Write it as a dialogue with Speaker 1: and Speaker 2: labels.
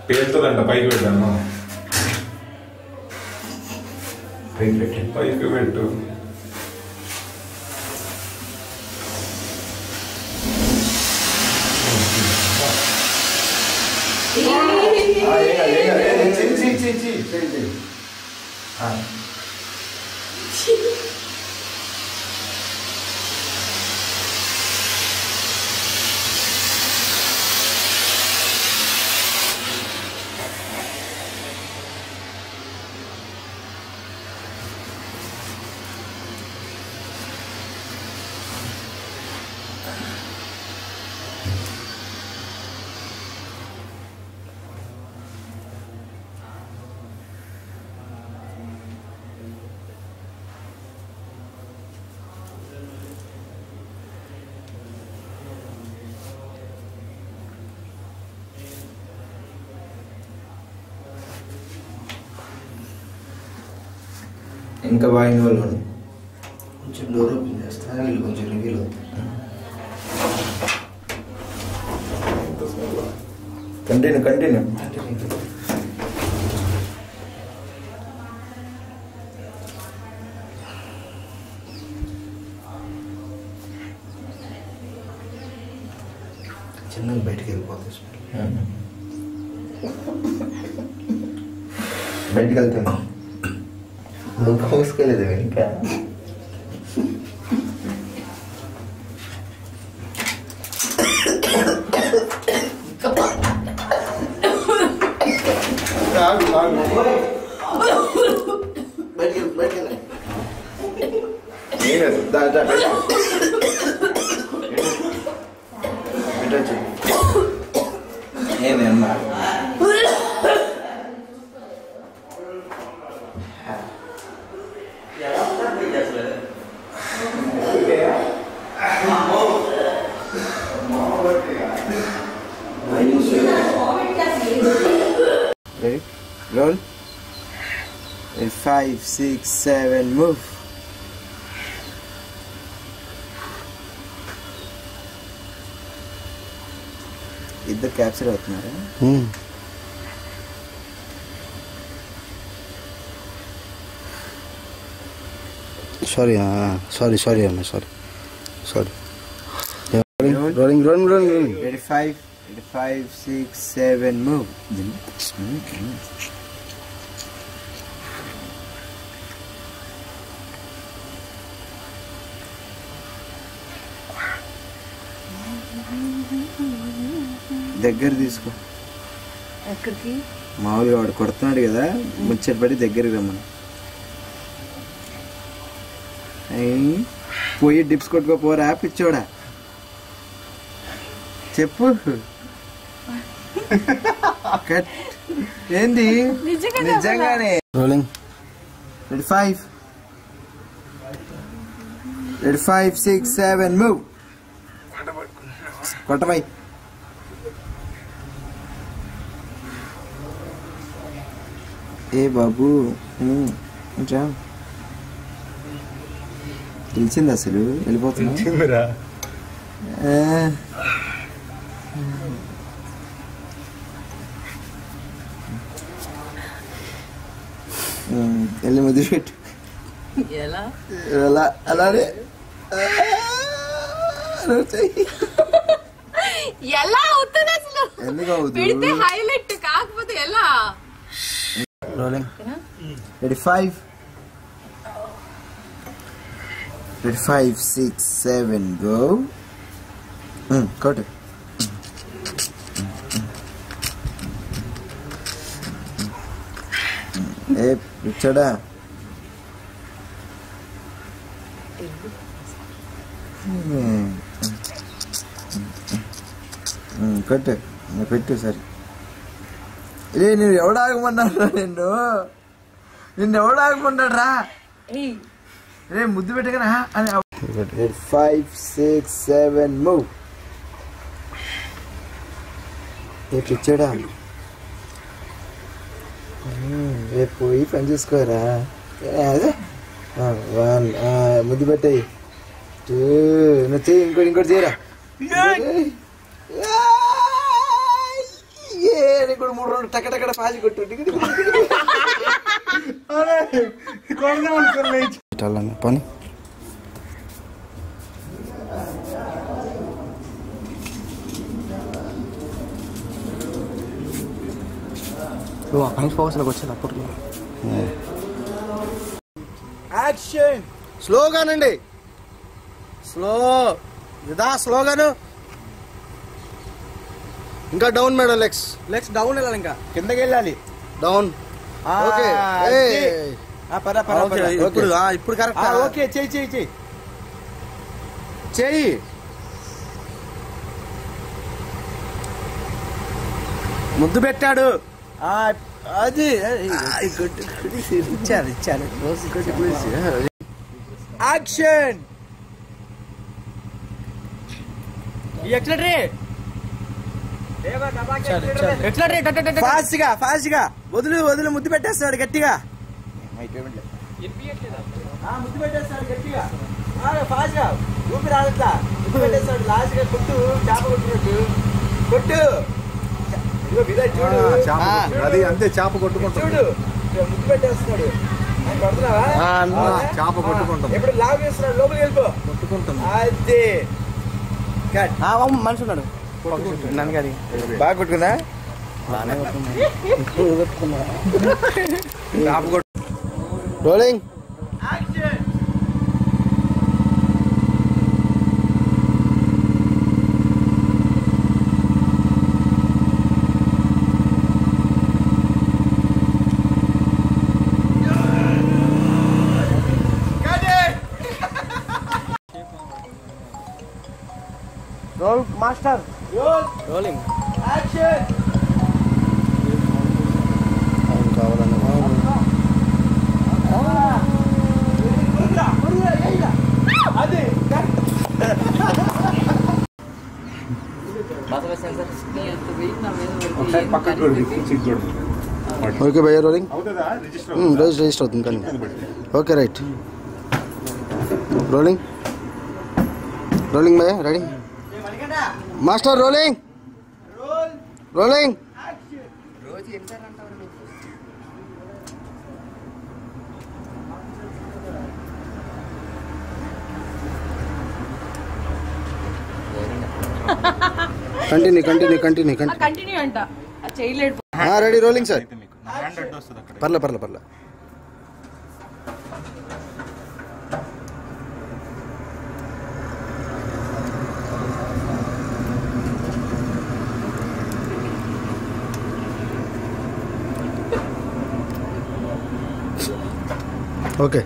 Speaker 1: పేరుతుందంట పైకి పెట్టాను పైకి పెట్టు
Speaker 2: ఇంకా బాగా ఇన్వాల్వ్ ఉంది కొంచెం డోర్ ఓపెన్ చేస్తా వీళ్ళు కొంచెం రివ్యూలు కంటిన్యూ చిన్నగా బయటికి వెళ్ళిపోతుంది బయటికి వెళ్తున్నా నువ్వు కోసుకోలేదు ఇంకా ఏమన్నా roll 5 6 7 move ఇద్దరు క్యాప్చర్ అవుతున్నారా సారీ అన్న సారీ రోలింగ్ 5 6 7 move దగ్గర తీసుకో
Speaker 3: ఎక్కడికి
Speaker 2: మామూలుగా వాడు కొడుతున్నాడు కదా ముచ్చట పడి దగ్గరికి రమ్మను పోయి డిప్స్ కొట్టుకోపోరా పిచ్చోడా చెప్పు ఏంది నిజంగానే రోలింగ్ 5 6 7 మూవ్ కొట్టబై ఏ బాబు తెలిసింది అసలు వెళ్ళిపోతున్నా వెళ్ళి ముద్దు పెట్టు అలానే
Speaker 3: ఎలా అవుతుంది అసలు
Speaker 2: ఎందుకు
Speaker 3: పెడితే హైలైట్ కాకపోతే ఎలా
Speaker 2: రోలింగ్ 5 6 7 go కొట్టు ఏ పిచ్చోడా కొట్టు పెట్టు సరే రే నువ్వు ఎవడాగమన్నారా నిన్ను ఎవడాగమన్నాడు రా రే ముద్దు పెట్టగరా అని 5 6 7 మూవ్ ఏ పిచ్చాడా రేపు పోయి పని చేసుకోరా అదే ముద్దు పెట్టాయి ఇంకోటి చేయరా కూడా 3 రోజులు టకటకడ పాసి కొట్టు పని
Speaker 1: ఫోకస్లోకి వచ్చేది అప్పట్లో.
Speaker 2: యాక్షన్ స్లోగానండి, స్లోగాను. ఇంకా డౌన్ మేడం, లెగ్స్ డౌన్ వెళ్ళాలి, ఇంకా కిందకి వెళ్ళాలి, డౌన్. ఓకే ఇప్పుడు కరెక్ట్. ఓకే చెయ్యి ముద్దు పెట్టాడు. అది ఇచ్చారు యాక్షన్. ఫాస్ట్ గా వదులు ముద్దు పెట్టేస్తాడు గట్టిగా. ముద్దు పెట్టేస్తాడు గట్టిగా, ఫాస్ట్ గా ఊపిరి ఆడట్లా. ముద్దు పెట్టేస్తాడు లాస్ట్ గా. కొట్టు, చేప కొట్టినట్టు కొట్టు. చూడు
Speaker 1: అది అంతే, చేప కొట్టుకుంటాడు.
Speaker 2: చూడు ముద్దు పెట్టేస్తున్నాడు.
Speaker 1: చేప కొట్టుకుంటాం.
Speaker 2: ఎప్పుడు లాగ్ చేస్తున్నాడు, లోపలికి వెళ్ళిపో.
Speaker 1: కొట్టుకుంటాం.
Speaker 2: అదే
Speaker 1: మనిషి ఉన్నాడు.
Speaker 2: బాగా కొట్టుకున్నా. Rolling
Speaker 1: roll master. Rolling
Speaker 2: action.
Speaker 1: కావాలని
Speaker 2: ఓకే భయ్యా, రోలింగ్ రిజిస్టర్ అవుతుంది కానీ. ఓకే రైట్, రోలింగ్ భయ్యా, రెడీ మాస్టర్. రోలింగ్
Speaker 3: కంటిన్యూ అంట చేయలేడు.
Speaker 2: Ready rolling sir. పర్లే ఓకే.